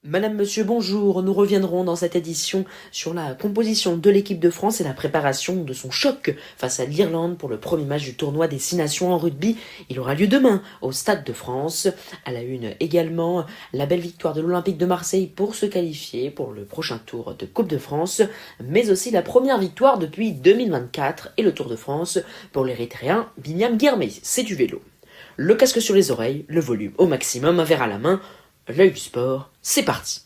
Madame, Monsieur, bonjour. Nous reviendrons dans cette édition sur la composition de l'équipe de France et la préparation de son choc face à l'Irlande pour le premier match du tournoi des 6 nations en rugby. Il aura lieu demain au Stade de France. À la une également, la belle victoire de l'Olympique de Marseille pour se qualifier pour le prochain tour de Coupe de France, mais aussi la première victoire depuis 2024 et le Tour de France pour l'Érythréen Binyam Guermé. C'est du vélo. Le casque sur les oreilles, le volume au maximum, un verre à la main. L'œil du sport, c'est parti.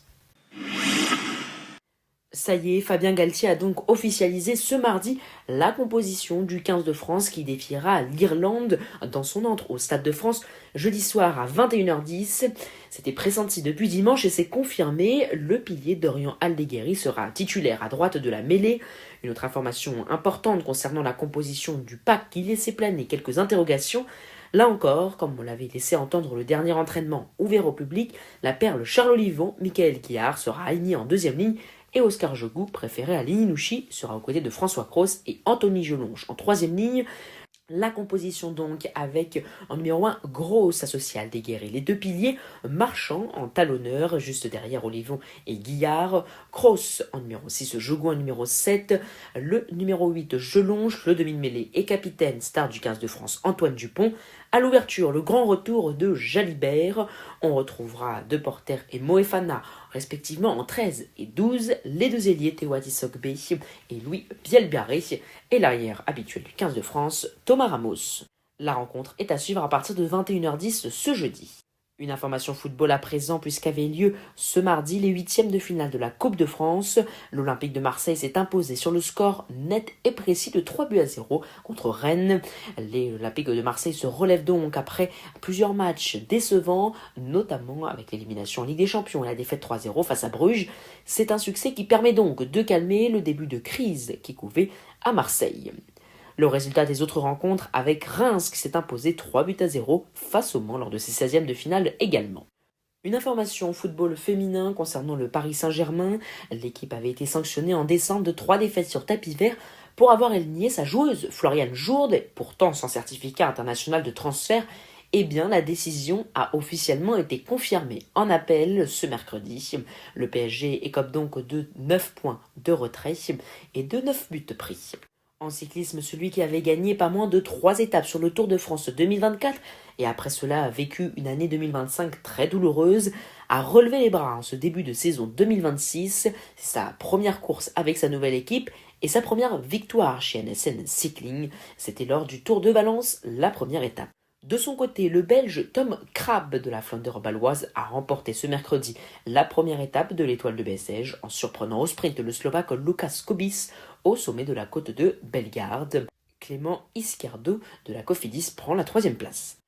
Ça y est, Fabien Galtier a donc officialisé ce mardi la composition du 15 de France qui défiera l'Irlande dans son entre au Stade de France jeudi soir à 21h10. C'était pressenti depuis dimanche et c'est confirmé, le pilier Dorian Aldeguerri sera titulaire à droite de la mêlée. Une autre information importante concernant la composition du pack qui laissait planer quelques interrogations. Là encore, comme on l'avait laissé entendre le dernier entraînement ouvert au public, la perle Charles Olivon, Michael Guillard sera aligné en deuxième ligne et Oscar Jogou, préféré à Lininouchi, sera aux côtés de François Cros et Anthony Gelonge en troisième ligne. La composition donc avec en numéro 1 Grosse associé à Aldeguerri, les deux piliers Marchand en talonneur juste derrière Olivon et Guillard, Kroos en numéro 6, Jogou en numéro 7, le numéro 8 Gelonge, le demi-mêlée et capitaine star du 15 de France Antoine Dupont. À l'ouverture, le grand retour de Jalibert. On retrouvera Deporter et Moefana, respectivement en 13 et 12, les deux ailiers Théo Adissogbe et Louis Bielbiarré, et l'arrière habituel du 15 de France, Thomas Ramos. La rencontre est à suivre à partir de 21h10 ce jeudi. Une information football à présent puisqu'avaient lieu ce mardi les huitièmes de finale de la Coupe de France. L'Olympique de Marseille s'est imposé sur le score net et précis de 3-0 contre Rennes. L'Olympique de Marseille se relève donc après plusieurs matchs décevants, notamment avec l'élimination en Ligue des Champions et la défaite 3-0 face à Bruges. C'est un succès qui permet donc de calmer le début de crise qui couvait à Marseille. Le résultat des autres rencontres avec Reims qui s'est imposé 3-0 face au Mans lors de ses 16e de finale également. Une information football féminin concernant le Paris Saint-Germain. L'équipe avait été sanctionnée en décembre de 3 défaites sur tapis vert pour avoir aligné sa joueuse Floriane Jourde, pourtant sans certificat international de transfert. Eh bien, la décision a officiellement été confirmée en appel ce mercredi. Le PSG écope donc de 9 points de retrait et de 9 buts pris. En cyclisme, celui qui avait gagné pas moins de 3 étapes sur le Tour de France 2024 et après cela a vécu une année 2025 très douloureuse, a relevé les bras en ce début de saison 2026. C'est sa première course avec sa nouvelle équipe et sa première victoire chez NSN Cycling. C'était lors du Tour de Valence, la première étape. De son côté, le Belge Tom Krab de la Flandre baloise a remporté ce mercredi la première étape de l'Étoile de Bessèges en surprenant au sprint le Slovaque Lukas Kubis au sommet de la côte de Bellegarde. Clément Iscardo de la Cofidis prend la 3e place.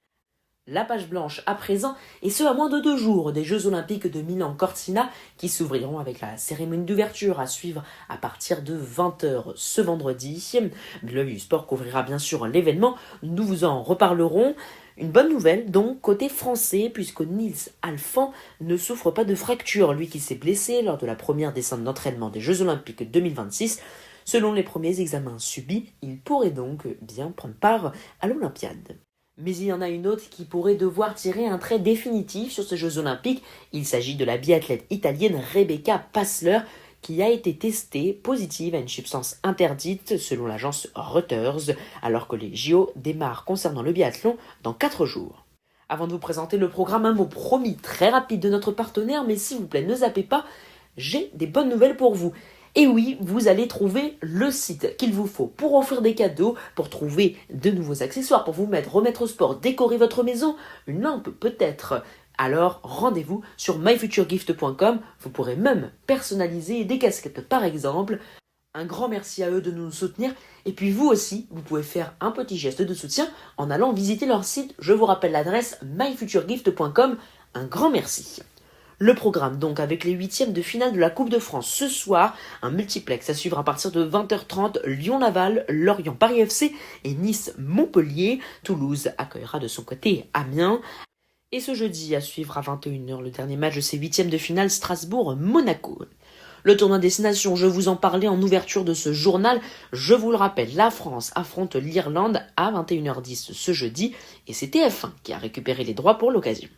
La page blanche à présent, et ce à moins de 2 jours des Jeux Olympiques de Milan-Cortina qui s'ouvriront avec la cérémonie d'ouverture à suivre à partir de 20h ce vendredi. L'œil du sport couvrira bien sûr l'événement, nous vous en reparlerons. Une bonne nouvelle donc côté français puisque Nils Alphand ne souffre pas de fracture, lui qui s'est blessé lors de la première descente d'entraînement des Jeux Olympiques 2026. Selon les premiers examens subis, il pourrait donc bien prendre part à l'Olympiade. Mais il y en a une autre qui pourrait devoir tirer un trait définitif sur ces Jeux Olympiques. Il s'agit de la biathlète italienne Rebecca Passler qui a été testée positive à une substance interdite selon l'agence Reuters, alors que les JO démarrent concernant le biathlon dans 4 jours. Avant de vous présenter le programme, un mot promis très rapide de notre partenaire, mais s'il vous plaît ne zappez pas, j'ai des bonnes nouvelles pour vous. Et oui, vous allez trouver le site qu'il vous faut pour offrir des cadeaux, pour trouver de nouveaux accessoires, pour vous remettre au sport, décorer votre maison, une lampe peut-être. Alors rendez-vous sur myfuturegift.com, vous pourrez même personnaliser des casquettes par exemple. Un grand merci à eux de nous soutenir et puis vous aussi, vous pouvez faire un petit geste de soutien en allant visiter leur site. Je vous rappelle l'adresse myfuturegift.com, un grand merci. Le programme donc avec les huitièmes de finale de la Coupe de France ce soir, un multiplex à suivre à partir de 20h30, Lyon-Laval, Lorient-Paris FC et Nice-Montpellier. Toulouse accueillera de son côté Amiens. Et ce jeudi à suivre à 21h le dernier match de ces huitièmes de finale Strasbourg-Monaco. Le tournoi Destination, je vous en parlais en ouverture de ce journal. Je vous le rappelle, la France affronte l'Irlande à 21h10 ce jeudi et c'est TF1 qui a récupéré les droits pour l'occasion.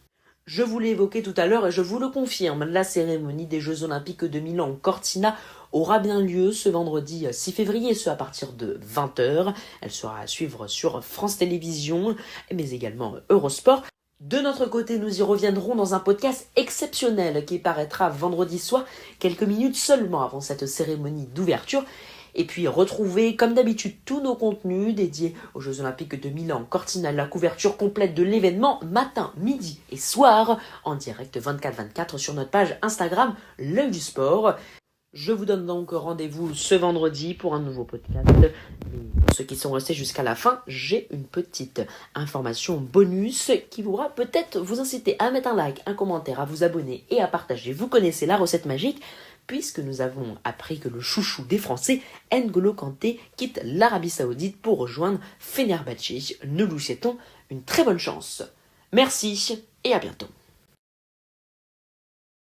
Je vous l'ai évoqué tout à l'heure et je vous le confirme, la cérémonie des Jeux Olympiques de Milan Cortina aura bien lieu ce vendredi 6 février, ce à partir de 20h. Elle sera à suivre sur France Télévisions, mais également Eurosport. De notre côté, nous y reviendrons dans un podcast exceptionnel qui paraîtra vendredi soir, quelques minutes seulement avant cette cérémonie d'ouverture. Et puis retrouvez comme d'habitude tous nos contenus dédiés aux Jeux Olympiques de Milan Cortina, la couverture complète de l'événement matin, midi et soir en direct 24/24 sur notre page Instagram L'Œil du Sport. Je vous donne donc rendez-vous ce vendredi pour un nouveau podcast. Et pour ceux qui sont restés jusqu'à la fin, j'ai une petite information bonus qui pourra peut-être vous inciter à mettre un like, un commentaire, à vous abonner et à partager. Vous connaissez la recette magique puisque nous avons appris que le chouchou des Français, N'Golo Kanté, quitte l'Arabie Saoudite pour rejoindre Fenerbahçe. Nous lui souhaitons une très bonne chance. Merci et à bientôt.